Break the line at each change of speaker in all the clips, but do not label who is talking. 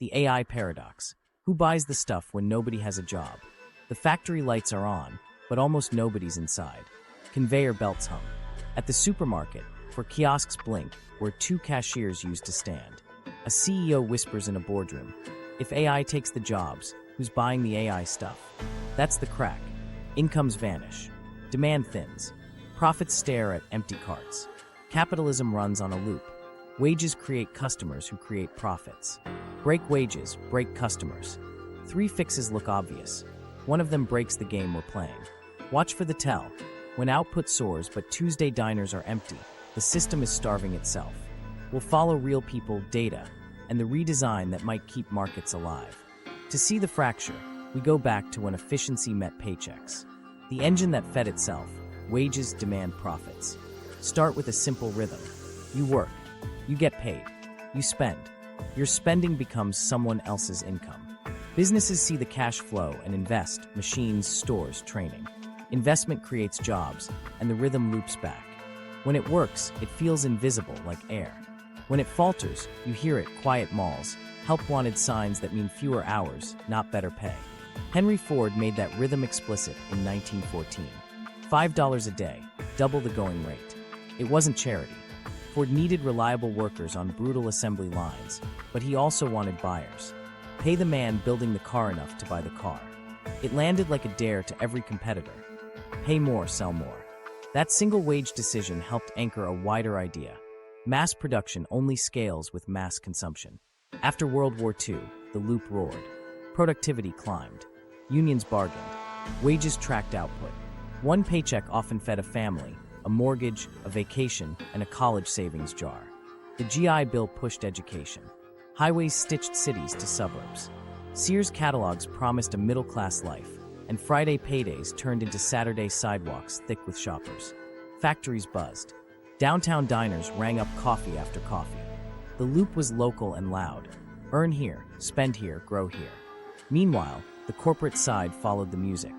The AI paradox. Who buys the stuff when nobody has a job? The factory lights are on, but almost nobody's inside. Conveyor belts hum. At the supermarket, for kiosks blink, where two cashiers used to stand. A CEO whispers in a boardroom, if AI takes the jobs, who's buying the AI stuff? That's the crack. Incomes vanish. Demand thins. Profits stare at empty carts. Capitalism runs on a loop. Wages create customers who create profits. Break wages, break customers. Three fixes look obvious. One of them breaks the game we're playing. Watch for the tell. When output soars but Tuesday diners are empty, the system is starving itself. We'll follow real people, data, and the redesign that might keep markets alive. To see the fracture, we go back to when efficiency met paychecks. The engine that fed itself, wages demand profits. Start with a simple rhythm. You work, you get paid, you spend. Your spending becomes someone else's income. Businesses see the cash flow and invest, machines, stores, training. Investment creates jobs, and the rhythm loops back. When it works, it feels invisible like air. When it falters, you hear it, quiet malls, help-wanted signs that mean fewer hours, not better pay. Henry Ford made that rhythm explicit in 1914. $5 a day, double the going rate. It wasn't charity. Ford needed reliable workers on brutal assembly lines, but he also wanted buyers. Pay the man building the car enough to buy the car. It landed like a dare to every competitor. Pay more, sell more. That single wage decision helped anchor a wider idea. Mass production only scales with mass consumption. After World War II, the loop roared. Productivity climbed. Unions bargained. Wages tracked output. One paycheck often fed a family, a mortgage, a vacation, and a college savings jar. The GI Bill pushed education. Highways stitched cities to suburbs. Sears catalogs promised a middle-class life, and Friday paydays turned into Saturday sidewalks thick with shoppers. Factories buzzed. Downtown diners rang up coffee after coffee. The loop was local and loud. Earn here, spend here, grow here. Meanwhile, the corporate side followed the music.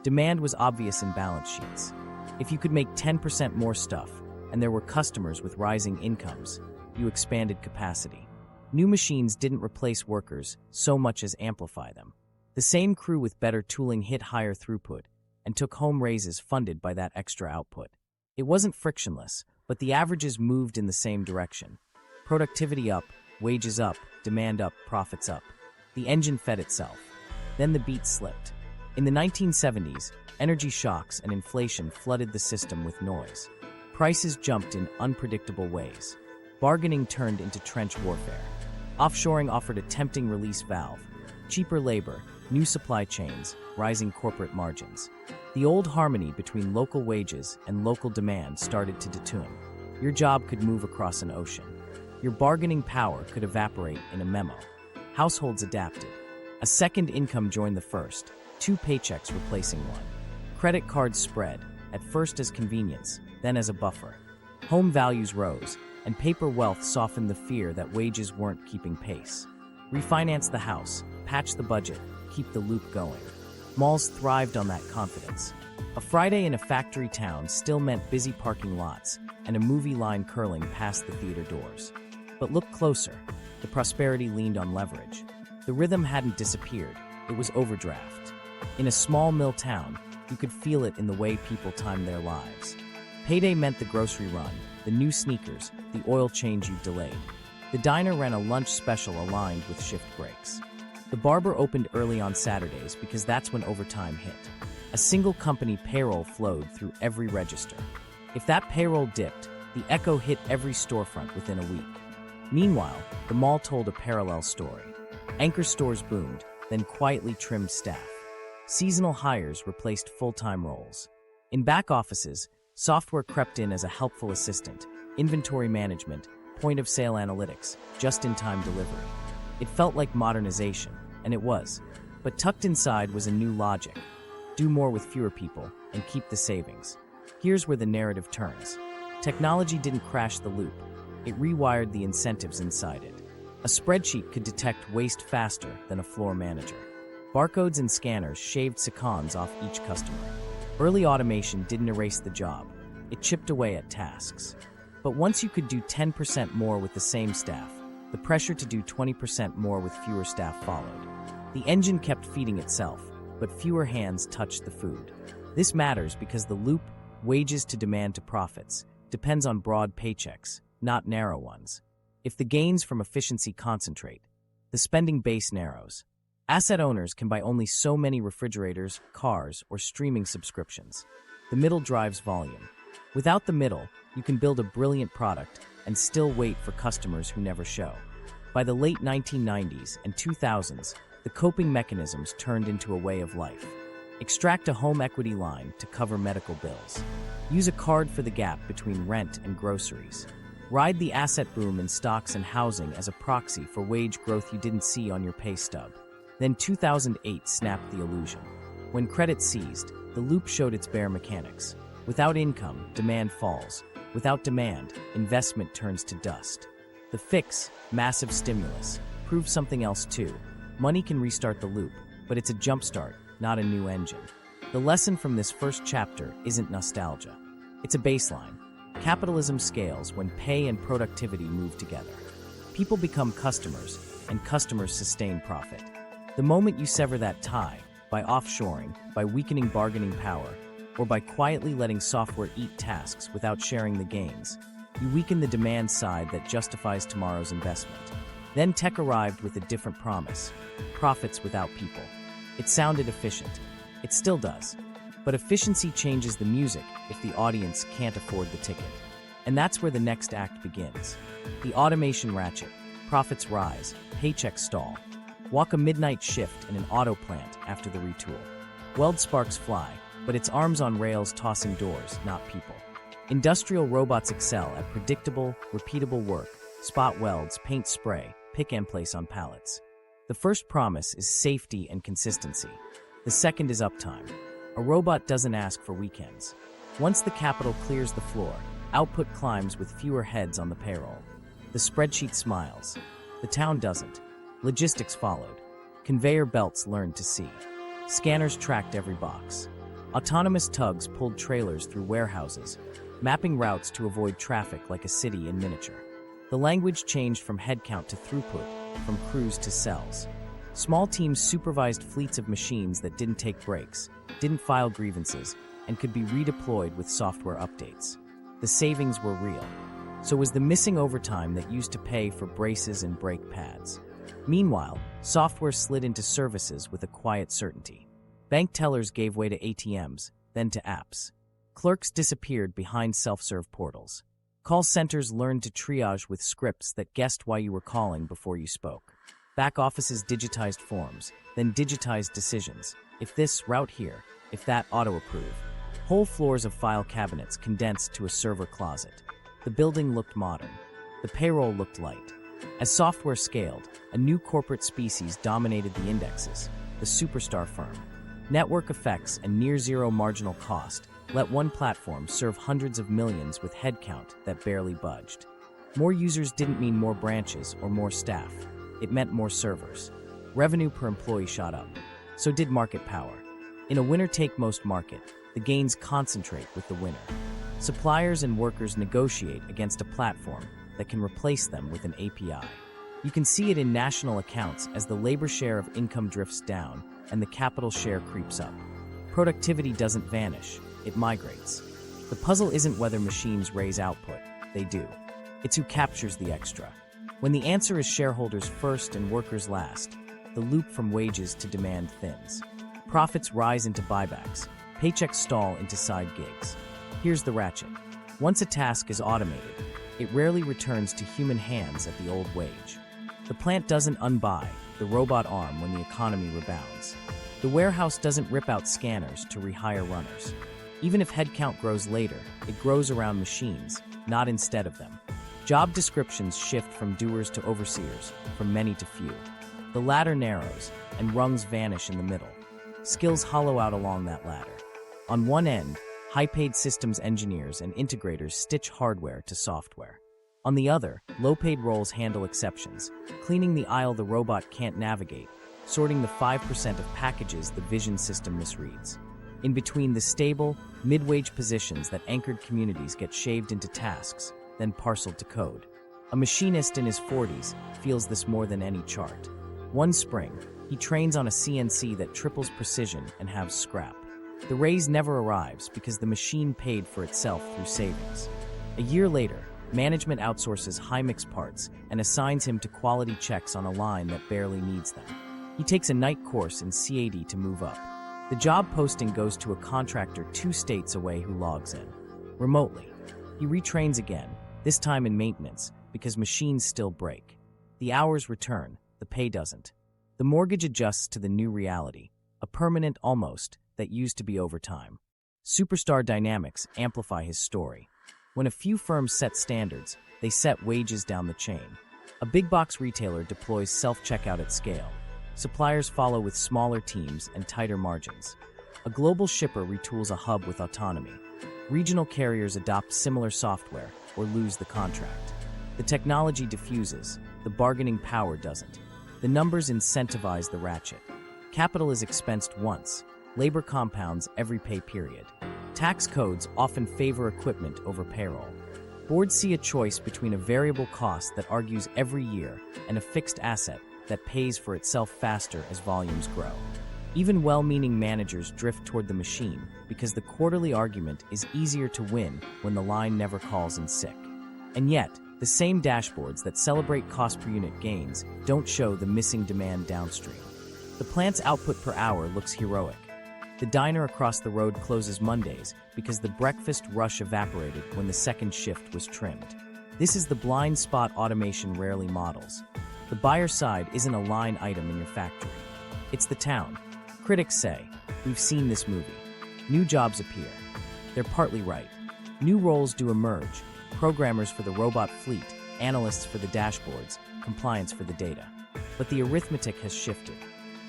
Demand was obvious in balance sheets. If you could make 10% more stuff, and there were customers with rising incomes, you expanded capacity. New machines didn't replace workers so much as amplify them. The same crew with better tooling hit higher throughput and took home raises funded by that extra output. It wasn't frictionless, but the averages moved in the same direction. Productivity up, wages up, demand up, profits up. The engine fed itself. Then the beat slipped. In the 1970s, energy shocks and inflation flooded the system with noise. Prices jumped in unpredictable ways. Bargaining turned into trench warfare. Offshoring offered a tempting release valve. Cheaper labor, new supply chains, rising corporate margins. The old harmony between local wages and local demand started to detune. Your job could move across an ocean. Your bargaining power could evaporate in a memo. Households adapted. A second income joined the first, two paychecks replacing one. Credit cards spread, at first as convenience, then as a buffer. Home values rose, and paper wealth softened the fear that wages weren't keeping pace. Refinance the house, patch the budget, keep the loop going. Malls thrived on that confidence. A Friday in a factory town still meant busy parking lots and a movie line curling past the theater doors. But look closer. The prosperity leaned on leverage. The rhythm hadn't disappeared. It was overdraft. In a small mill town, you could feel it in the way people timed their lives. Payday meant the grocery run, the new sneakers, the oil change you delayed. The diner ran a lunch special aligned with shift breaks. The barber opened early on Saturdays because that's when overtime hit. A single company payroll flowed through every register. If that payroll dipped, the echo hit every storefront within a week. Meanwhile, the mall told a parallel story. Anchor stores boomed, then quietly trimmed staff. Seasonal hires replaced full-time roles. In back offices, software crept in as a helpful assistant, inventory management, point-of-sale analytics, just-in-time delivery. It felt like modernization, and it was. But tucked inside was a new logic. Do more with fewer people, and keep the savings. Here's where the narrative turns. Technology didn't crash the loop. It rewired the incentives inside it. A spreadsheet could detect waste faster than a floor manager. Barcodes and scanners shaved seconds off each customer. Early automation didn't erase the job. It chipped away at tasks. But once you could do 10% more with the same staff, The pressure to do 20% more with fewer staff followed. The engine kept feeding itself, but fewer hands touched the food. This matters because the loop, wages to demand to profits, depends on broad paychecks, not narrow ones. If the gains from efficiency concentrate, the spending base narrows. Asset owners can buy only so many refrigerators, cars, or streaming subscriptions. The middle drives volume. Without the middle, you can build a brilliant product and still wait for customers who never show. By the late 1990s and 2000s, the coping mechanisms turned into a way of life. Extract a home equity line to cover medical bills. Use a card for the gap between rent and groceries. Ride the asset boom in stocks and housing as a proxy for wage growth you didn't see on your pay stub. Then 2008 snapped the illusion. When credit seized, the loop showed its bare mechanics. Without income, demand falls. Without demand, investment turns to dust. The fix, massive stimulus, proved something else too. Money can restart the loop, but it's a jumpstart, not a new engine. The lesson from this first chapter isn't nostalgia. It's a baseline. Capitalism scales when pay and productivity move together. People become customers, and customers sustain profit. The moment you sever that tie, by offshoring, by weakening bargaining power, or by quietly letting software eat tasks without sharing the gains, you weaken the demand side that justifies tomorrow's investment. Then tech arrived with a different promise: profits without people. It sounded efficient. It still does. But efficiency changes the music if the audience can't afford the ticket. And that's where the next act begins. The automation ratchet. Profits rise, paychecks stall. Walk a midnight shift in an auto plant after the retool. Weld sparks fly, but it's arms on rails tossing doors, not people. Industrial robots excel at predictable, repeatable work: spot welds, paint spray, pick and place on pallets. The first promise is safety and consistency. The second is uptime. A robot doesn't ask for weekends. Once the capital clears the floor, output climbs with fewer heads on the payroll. The spreadsheet smiles. The town doesn't. Logistics followed. Conveyor belts learned to see. Scanners tracked every box. Autonomous tugs pulled trailers through warehouses, mapping routes to avoid traffic like a city in miniature. The language changed from headcount to throughput, from crews to cells. Small teams supervised fleets of machines that didn't take breaks, didn't file grievances, and could be redeployed with software updates. The savings were real. So was the missing overtime that used to pay for braces and brake pads. Meanwhile, software slid into services with a quiet certainty. Bank tellers gave way to ATMs, then to apps. Clerks disappeared behind self-serve portals. Call centers learned to triage with scripts that guessed why you were calling before you spoke. Back offices digitized forms, then digitized decisions. If this, route here. If that, auto-approve. Whole floors of file cabinets condensed to a server closet. The building looked modern. The payroll looked light. As software scaled, a new corporate species dominated the indexes: the superstar firm. Network effects and near-zero marginal cost let one platform serve hundreds of millions with headcount that barely budged. More users didn't mean more branches or more staff. It meant more servers. Revenue per employee shot up. So did market power. In a winner-take-most market, the gains concentrate with the winner. Suppliers and workers negotiate against a platform that can replace them with an API. You can see it in national accounts as the labor share of income drifts down and the capital share creeps up. Productivity doesn't vanish, it migrates. The puzzle isn't whether machines raise output, they do. It's who captures the extra. When the answer is shareholders first and workers last, the loop from wages to demand thins. Profits rise into buybacks, paychecks stall into side gigs. Here's the ratchet. Once a task is automated, it rarely returns to human hands at the old wage. The plant doesn't unbuy the robot arm when the economy rebounds. The warehouse doesn't rip out scanners to rehire runners. Even if headcount grows later, it grows around machines, not instead of them. Job descriptions shift from doers to overseers, from many to few. The ladder narrows, and rungs vanish in the middle. Skills hollow out along that ladder. On one end, high-paid systems engineers and integrators stitch hardware to software. On the other, low-paid roles handle exceptions, cleaning the aisle the robot can't navigate, sorting the 5% of packages the vision system misreads. In between, the stable, mid-wage positions that anchored communities get shaved into tasks, then parceled to code. A machinist in his 40s feels this more than any chart. One spring, he trains on a CNC that triples precision and halves scrap. The raise never arrives because the machine paid for itself through savings. A year later, management outsources high-mix parts and assigns him to quality checks on a line that barely needs them. He takes a night course in CAD to move up. The job posting goes to a contractor 2 states away who logs in remotely. He retrains again, this time in maintenance, because machines still break. The hours return, the pay doesn't. The mortgage adjusts to the new reality, a permanent almost that used to be overtime. Superstar dynamics amplify his story. When a few firms set standards, they set wages down the chain. A big box retailer deploys self-checkout at scale. Suppliers follow with smaller teams and tighter margins. A global shipper retools a hub with autonomy. Regional carriers adopt similar software or lose the contract. The technology diffuses, the bargaining power doesn't. The numbers incentivize the ratchet. Capital is expensed once. Labor compounds every pay period. Tax codes often favor equipment over payroll. Boards see a choice between a variable cost that argues every year and a fixed asset that pays for itself faster as volumes grow. Even well-meaning managers drift toward the machine because the quarterly argument is easier to win when the line never calls in sick. And yet, the same dashboards that celebrate cost per unit gains don't show the missing demand downstream. The plant's output per hour looks heroic. The diner across the road closes Mondays because the breakfast rush evaporated when the second shift was trimmed. This is the blind spot automation rarely models. The buyer side isn't a line item in your factory. It's the town. Critics say, "We've seen this movie." New jobs appear. They're partly right. New roles do emerge. Programmers for the robot fleet, analysts for the dashboards, compliance for the data. But the arithmetic has shifted.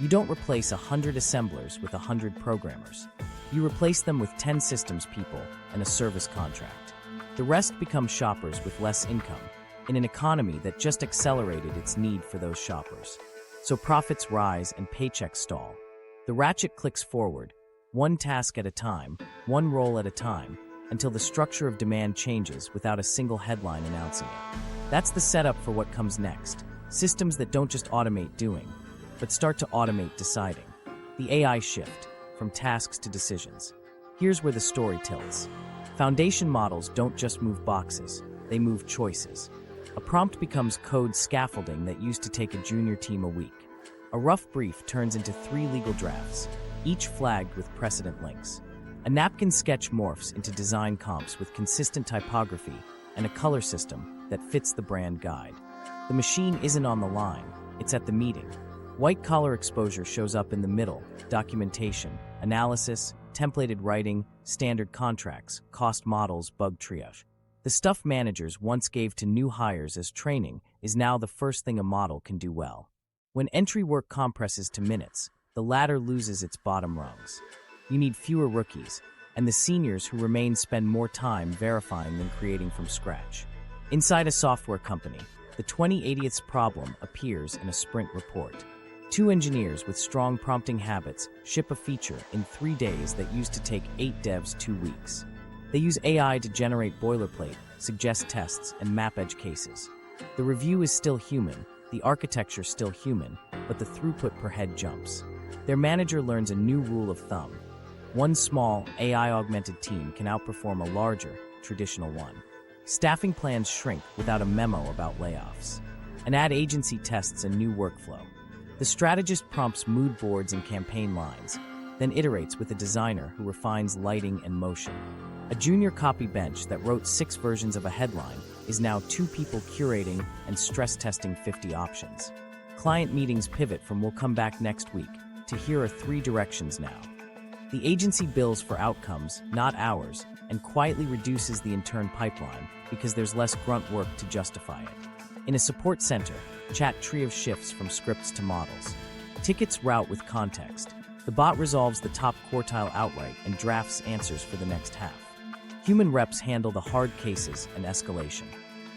You don't replace 100 assemblers with 100 programmers. You replace them with 10 systems people and a service contract. The rest become shoppers with less income, in an economy that just accelerated its need for those shoppers. So profits rise and paychecks stall. The ratchet clicks forward, one task at a time, one role at a time, until the structure of demand changes without a single headline announcing it. That's the setup for what comes next. Systems that don't just automate doing, but start to automate deciding. The AI shift, from tasks to decisions. Here's where the story tilts. Foundation models don't just move boxes, they move choices. A prompt becomes code scaffolding that used to take a junior team a week. A rough brief turns into 3 legal drafts, each flagged with precedent links. A napkin sketch morphs into design comps with consistent typography and a color system that fits the brand guide. The machine isn't on the line, it's at the meeting. White-collar exposure shows up in the middle: documentation, analysis, templated writing, standard contracts, cost models, bug triage. The stuff managers once gave to new hires as training is now the first thing a model can do well. When entry work compresses to minutes, the ladder loses its bottom rungs. You need fewer rookies, and the seniors who remain spend more time verifying than creating from scratch. Inside a software company, the 20/80ths problem appears in a sprint report. 2 engineers with strong prompting habits ship a feature in 3 days that used to take 8 devs 2 weeks. They use AI to generate boilerplate, suggest tests, and map edge cases. The review is still human, the architecture still human, but the throughput per head jumps. Their manager learns a new rule of thumb. One small, AI-augmented team can outperform a larger, traditional one. Staffing plans shrink without a memo about layoffs. An ad agency tests a new workflow. The strategist prompts mood boards and campaign lines, then iterates with a designer who refines lighting and motion. A junior copy bench that wrote 6 versions of a headline is now 2 people curating and stress testing 50 options. Client meetings pivot from "we'll come back next week" to "here are 3 directions now." The agency bills for outcomes, not hours, and quietly reduces the intern pipeline because there's less grunt work to justify it. In a support center, chat triage shifts from scripts to models. Tickets route with context. The bot resolves the top quartile outright and drafts answers for the next half. Human reps handle the hard cases and escalation.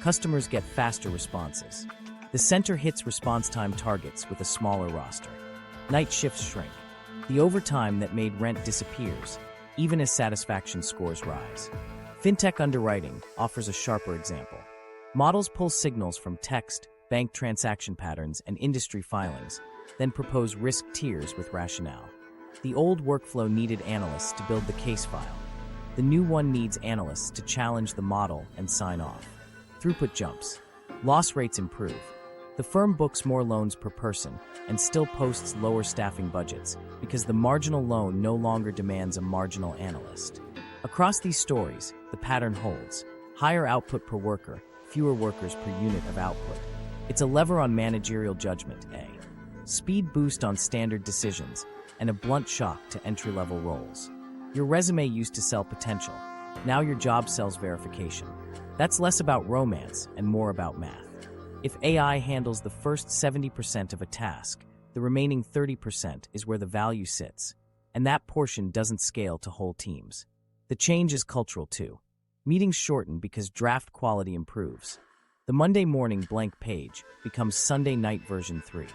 Customers get faster responses. The center hits response time targets with a smaller roster. Night shifts shrink. The overtime that made rent disappears, even as satisfaction scores rise. Fintech underwriting offers a sharper example. Models pull signals from text, bank transaction patterns, and industry filings, then propose risk tiers with rationale. The old workflow needed analysts to build the case file. The new one needs analysts to challenge the model and sign off. Throughput jumps. Loss rates improve. The firm books more loans per person and still posts lower staffing budgets because the marginal loan no longer demands a marginal analyst. Across these stories, the pattern holds. Higher output per worker, fewer workers per unit of output. It's a lever on managerial judgment, a speed boost on standard decisions, and a blunt shock to entry-level roles. Your resume used to sell potential. Now your job sells verification. That's less about romance and more about math. If AI handles the first 70% of a task, the remaining 30% is where the value sits, and that portion doesn't scale to whole teams. The change is cultural too. Meetings shorten because draft quality improves. The Monday morning blank page becomes Sunday night version 3.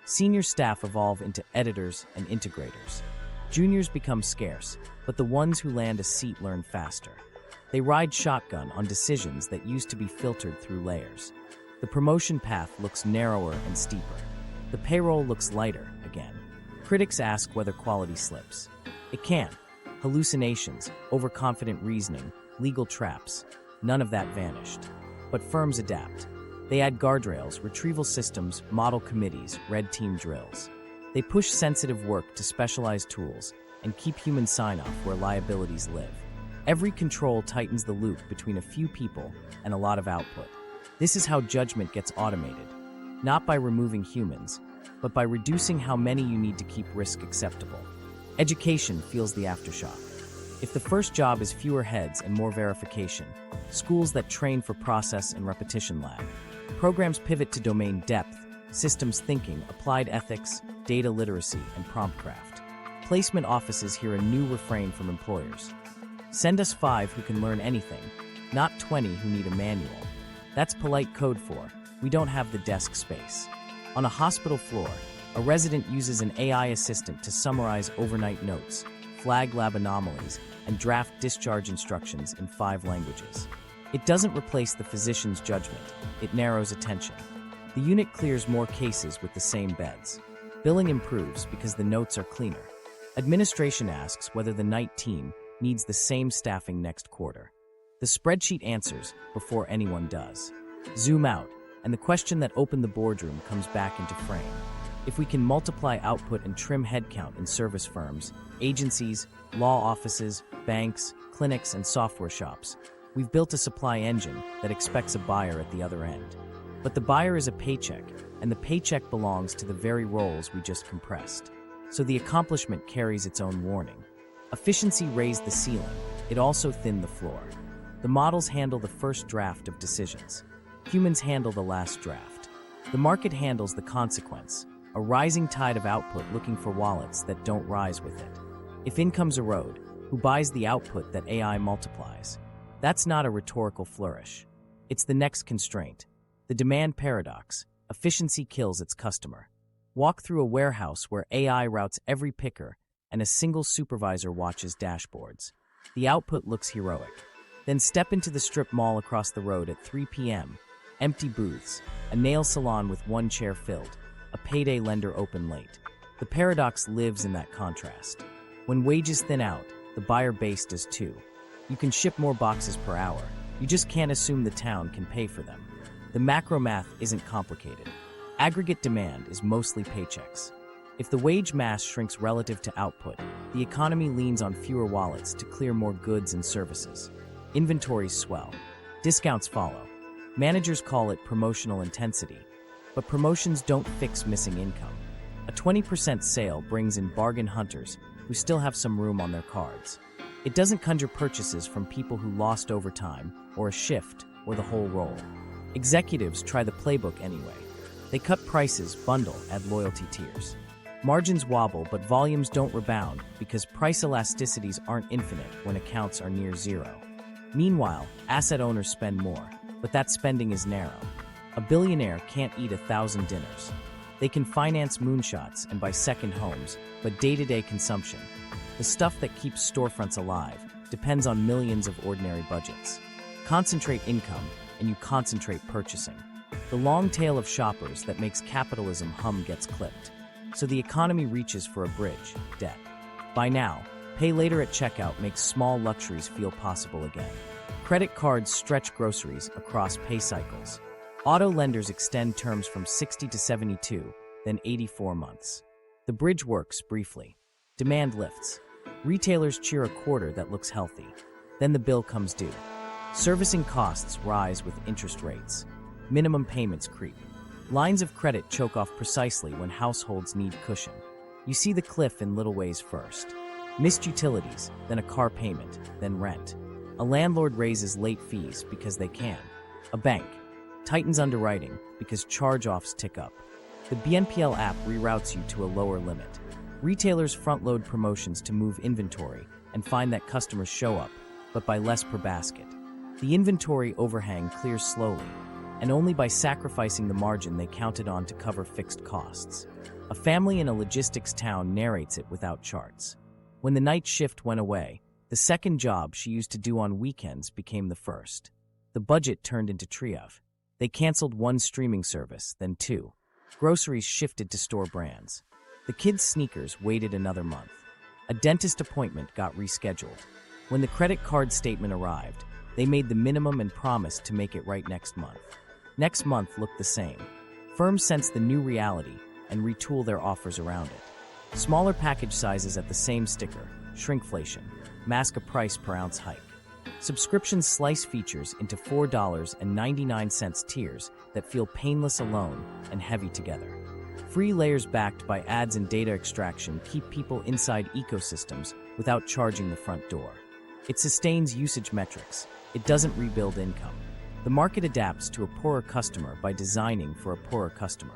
Senior staff evolve into editors and integrators. Juniors become scarce, but the ones who land a seat learn faster. They ride shotgun on decisions that used to be filtered through layers. The promotion path looks narrower and steeper. The payroll looks lighter again. Critics ask whether quality slips. It can. Hallucinations, overconfident reasoning, legal traps. None of that vanished. But firms adapt. They add guardrails, retrieval systems, model committees, red team drills. They push sensitive work to specialized tools and keep human sign-off where liabilities live. Every control tightens the loop between a few people and a lot of output. This is how judgment gets automated, not by removing humans, but by reducing how many you need to keep risk acceptable. Education feels the aftershock. If the first job is fewer heads and more verification, schools that train for process and repetition lag. Programs pivot to domain depth, systems thinking, applied ethics, data literacy, and prompt craft. Placement offices hear a new refrain from employers. Send us 5 who can learn anything, not 20 who need a manual. That's polite code for, we don't have the desk space. On a hospital floor, a resident uses an AI assistant to summarize overnight notes, flag lab anomalies, and draft discharge instructions in 5 languages. It doesn't replace the physician's judgment, it narrows attention. The unit clears more cases with the same beds. Billing improves because the notes are cleaner. Administration asks whether the night team needs the same staffing next quarter. The spreadsheet answers before anyone does. Zoom out, and the question that opened the boardroom comes back into frame. If we can multiply output and trim headcount in service firms, agencies, law offices, banks, clinics, and software shops, we've built a supply engine that expects a buyer at the other end. But the buyer is a paycheck, and the paycheck belongs to the very roles we just compressed. So the accomplishment carries its own warning. Efficiency raised the ceiling, it also thinned the floor. The models handle the first draft of decisions. Humans handle the last draft. The market handles the consequence, a rising tide of output looking for wallets that don't rise with it. If incomes erode, who buys the output that AI multiplies? That's not a rhetorical flourish. It's the next constraint. The demand paradox. Efficiency kills its customer. Walk through a warehouse where AI routes every picker and a single supervisor watches dashboards. The output looks heroic. Then step into the strip mall across the road at 3 p.m. Empty booths, a nail salon with 1 chair filled, a payday lender open late. The paradox lives in that contrast. When wages thin out, the buyer base does too. You can ship more boxes per hour. You just can't assume the town can pay for them. The macro math isn't complicated. Aggregate demand is mostly paychecks. If the wage mass shrinks relative to output, the economy leans on fewer wallets to clear more goods and services. Inventories swell. Discounts follow. Managers call it promotional intensity. But promotions don't fix missing income. A 20% sale brings in bargain hunters who still have some room on their cards. It doesn't conjure purchases from people who lost overtime or a shift or the whole role. Executives try the playbook anyway. They cut prices, bundle, add loyalty tiers. Margins wobble, but volumes don't rebound because price elasticities aren't infinite when accounts are near zero. Meanwhile, asset owners spend more, but that spending is narrow. A billionaire can't eat 1,000 dinners. They can finance moonshots and buy second homes, but day-to-day consumption, the stuff that keeps storefronts alive, depends on millions of ordinary budgets. Concentrate income, and you concentrate purchasing. The long tail of shoppers that makes capitalism hum gets clipped. So the economy reaches for a bridge, debt. By now, pay later at checkout makes small luxuries feel possible again. Credit cards stretch groceries across pay cycles. Auto lenders extend terms from 60 to 72, then 84 months. The bridge works briefly. Demand lifts. Retailers cheer a quarter that looks healthy. Then the bill comes due. Servicing costs rise with interest rates. Minimum payments creep. Lines of credit choke off precisely when households need cushion. You see the cliff in little ways first. Missed utilities, then a car payment, then rent. A landlord raises late fees because they can. A bank tightens underwriting because charge-offs tick up. The BNPL app reroutes you to a lower limit. Retailers front-load promotions to move inventory and find that customers show up, but buy less per basket. The inventory overhang clears slowly, and only by sacrificing the margin they counted on to cover fixed costs. A family in a logistics town narrates it without charts. When the night shift went away, the second job she used to do on weekends became the first. The budget turned into triumph. They canceled one streaming service, then two. Groceries shifted to store brands. The kids' sneakers waited another month. A dentist appointment got rescheduled. When the credit card statement arrived, they made the minimum and promised to make it right next month. Next month looked the same. Firms sense the new reality and retool their offers around it. Smaller package sizes at the same sticker, shrinkflation, mask a price per ounce hike. Subscriptions slice features into $4.99 tiers that feel painless alone and heavy together. Free layers backed by ads and data extraction keep people inside ecosystems without charging the front door. It sustains usage metrics. It doesn't rebuild income. The market adapts to a poorer customer by designing for a poorer customer.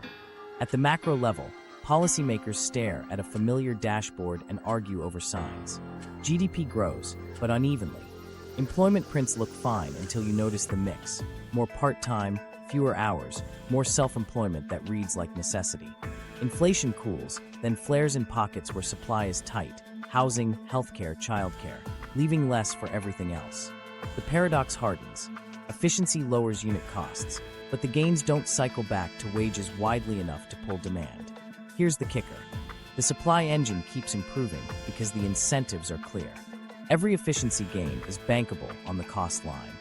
At the macro level, policymakers stare at a familiar dashboard and argue over signs. GDP grows, but unevenly. Employment prints look fine until you notice the mix. More part-time, fewer hours, more self-employment that reads like necessity. Inflation cools, then flares in pockets where supply is tight, housing, healthcare, childcare, leaving less for everything else. The paradox hardens. Efficiency lowers unit costs, but the gains don't cycle back to wages widely enough to pull demand. Here's the kicker. The supply engine keeps improving because the incentives are clear. Every efficiency gain is bankable on the cost line.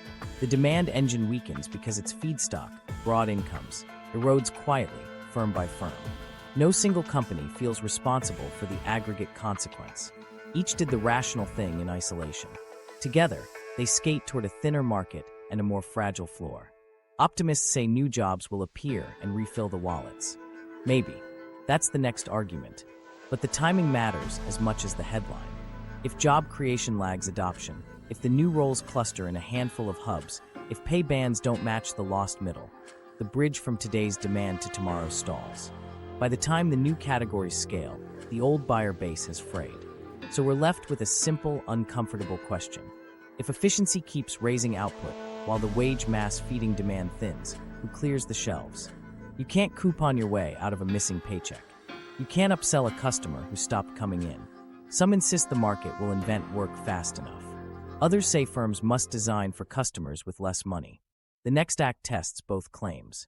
The demand engine weakens because its feedstock, broad incomes, erodes quietly, firm by firm. No single company feels responsible for the aggregate consequence. Each did the rational thing in isolation. Together, they skate toward a thinner market and a more fragile floor. Optimists say new jobs will appear and refill the wallets. Maybe. That's the next argument. But the timing matters as much as the headline. If job creation lags adoption, if the new roles cluster in a handful of hubs, if pay bands don't match the lost middle, the bridge from today's demand to tomorrow's stalls. By the time the new categories scale, the old buyer base has frayed. So we're left with a simple, uncomfortable question. If efficiency keeps raising output while the wage mass feeding demand thins, who clears the shelves? You can't coupon your way out of a missing paycheck. You can't upsell a customer who stopped coming in. Some insist the market will invent work fast enough. Others say firms must design for customers with less money. The next act tests both claims.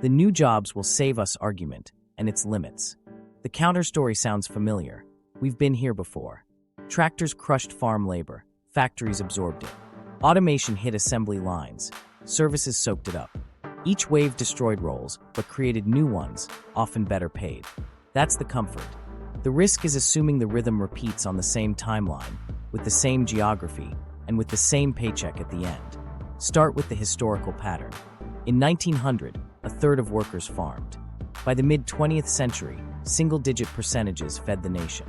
The new jobs will save us argument and its limits. The counter story sounds familiar. We've been here before. Tractors crushed farm labor. Factories absorbed it. Automation hit assembly lines. Services soaked it up. Each wave destroyed roles, but created new ones, often better paid. That's the comfort. The risk is assuming the rhythm repeats on the same timeline, with the same geography, and with the same paycheck at the end. Start with the historical pattern. In 1900, a third of workers farmed. By the mid-20th century, single-digit percentages fed the nation.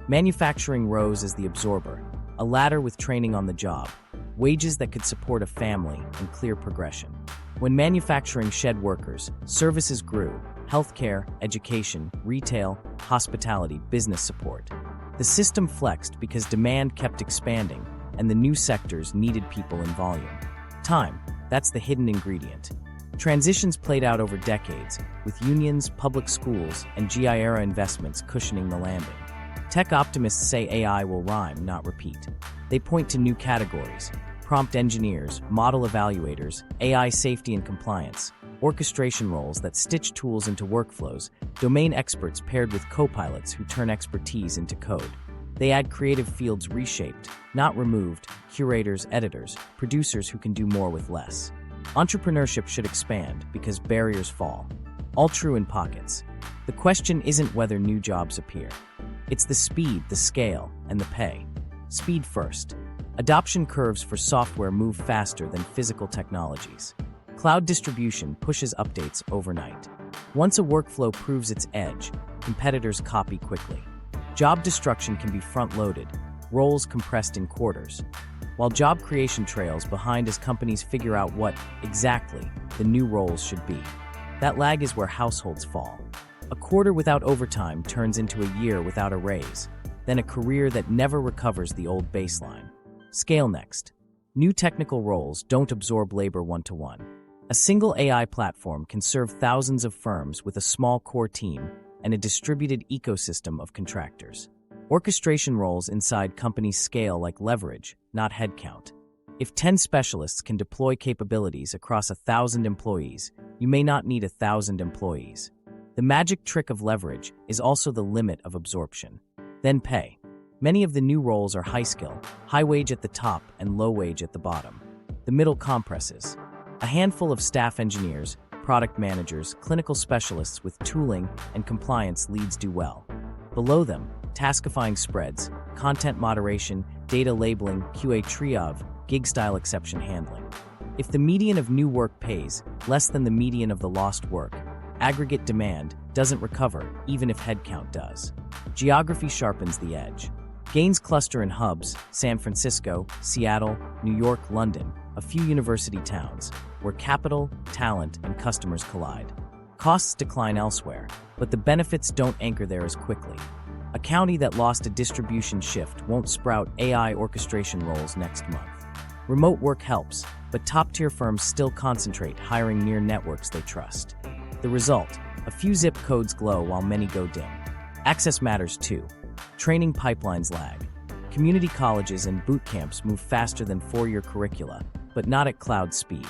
Manufacturing rose as the absorber, a ladder with training on the job, wages that could support a family and clear progression. When manufacturing shed workers, services grew: healthcare, education, retail, hospitality, business support. The system flexed because demand kept expanding and the new sectors needed people in volume. Time, that's the hidden ingredient. Transitions played out over decades, with unions, public schools, and GI-era investments cushioning the landing. Tech optimists say AI will rhyme, not repeat. They point to new categories: prompt engineers, model evaluators, AI safety and compliance, orchestration roles that stitch tools into workflows, domain experts paired with co-pilots who turn expertise into code. They add creative fields reshaped, not removed, curators, editors, producers who can do more with less. Entrepreneurship should expand because barriers fall. All true in pockets. The question isn't whether new jobs appear. It's the speed, the scale, and the pay. Speed first. Adoption curves for software move faster than physical technologies. Cloud distribution pushes updates overnight. Once a workflow proves its edge, competitors copy quickly. Job destruction can be front-loaded, roles compressed in quarters, while job creation trails behind as companies figure out what, exactly, the new roles should be. That lag is where households fall. A quarter without overtime turns into a year without a raise, then a career that never recovers the old baseline. Scale next. New technical roles don't absorb labor one-to-one. A single AI platform can serve thousands of firms with a small core team and a distributed ecosystem of contractors. Orchestration roles inside companies scale like leverage, not headcount. If 10 specialists can deploy capabilities across 1,000 employees, you may not need 1,000 employees. The magic trick of leverage is also the limit of absorption. Then pay. Many of the new roles are high skill, high wage at the top and low wage at the bottom. The middle compresses. A handful of staff engineers, product managers, clinical specialists with tooling and compliance leads do well. Below them, taskifying spreads, content moderation, data labeling, QA triage, gig-style exception handling. If the median of new work pays less than the median of the lost work, aggregate demand doesn't recover even if headcount does. Geography sharpens the edge. Gains cluster in hubs, San Francisco, Seattle, New York, London, a few university towns, where capital, talent, and customers collide. Costs decline elsewhere, but the benefits don't anchor there as quickly. A county that lost a distribution shift won't sprout AI orchestration roles next month. Remote work helps, but top-tier firms still concentrate hiring near networks they trust. The result, a few zip codes glow while many go dim. Access matters too. Training pipelines lag. Community colleges and boot camps move faster than four-year curricula, but not at cloud speed.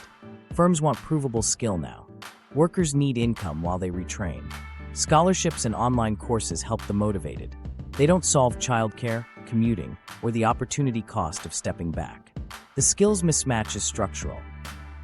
Firms want provable skill now. Workers need income while they retrain. Scholarships and online courses help the motivated. They don't solve childcare, commuting, or the opportunity cost of stepping back. The skills mismatch is structural.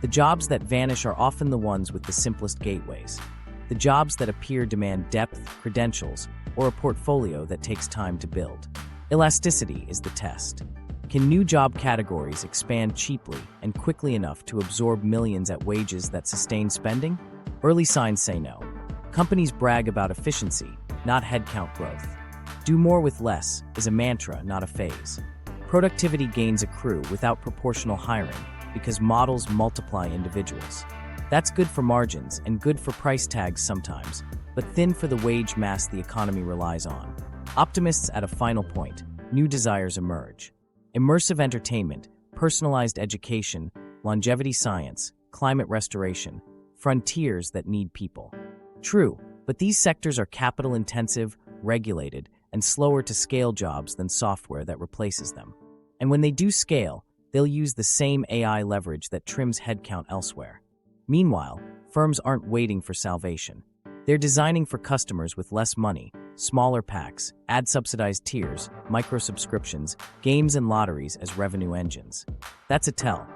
The jobs that vanish are often the ones with the simplest gateways. The jobs that appear demand depth, credentials, or a portfolio that takes time to build. Elasticity is the test. Can new job categories expand cheaply and quickly enough to absorb millions at wages that sustain spending? Early signs say no. Companies brag about efficiency, not headcount growth. Do more with less is a mantra, not a phase. Productivity gains accrue without proportional hiring because models multiply individuals. That's good for margins and good for price tags sometimes, but thin for the wage mass the economy relies on. Optimists at a final point, new desires emerge. Immersive entertainment, personalized education, longevity science, climate restoration, frontiers that need people. True, but these sectors are capital-intensive, regulated, and slower to scale jobs than software that replaces them. And when they do scale, they'll use the same AI leverage that trims headcount elsewhere. Meanwhile, firms aren't waiting for salvation. They're designing for customers with less money, smaller packs, ad-subsidized tiers, micro-subscriptions, games and lotteries as revenue engines. That's a tell.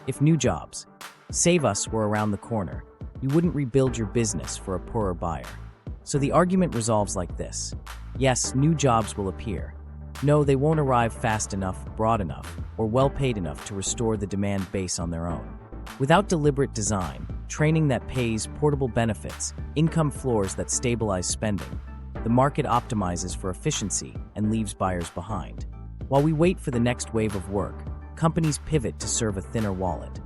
If new jobs, save us, were around the corner, you wouldn't rebuild your business for a poorer buyer. So the argument resolves like this. Yes, new jobs will appear. No, they won't arrive fast enough, broad enough, or well-paid enough to restore the demand base on their own. Without deliberate design, training that pays, portable benefits, income floors that stabilize spending, the market optimizes for efficiency and leaves buyers behind. While we wait for the next wave of work, companies pivot to serve a thinner wallet.